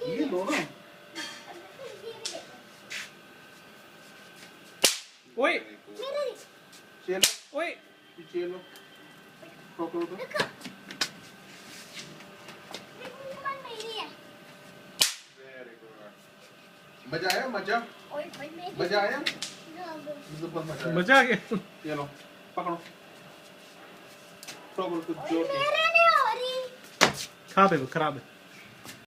ये लो ना। ओए चलो ओए चलो पकड़ो तो। Very good. मजा आया मजा? मजा आया? बहुत मजा आया। मजा आ गया। चलो पकड़ो पकड़ो तो जोर के। खराब है वो, खराब है।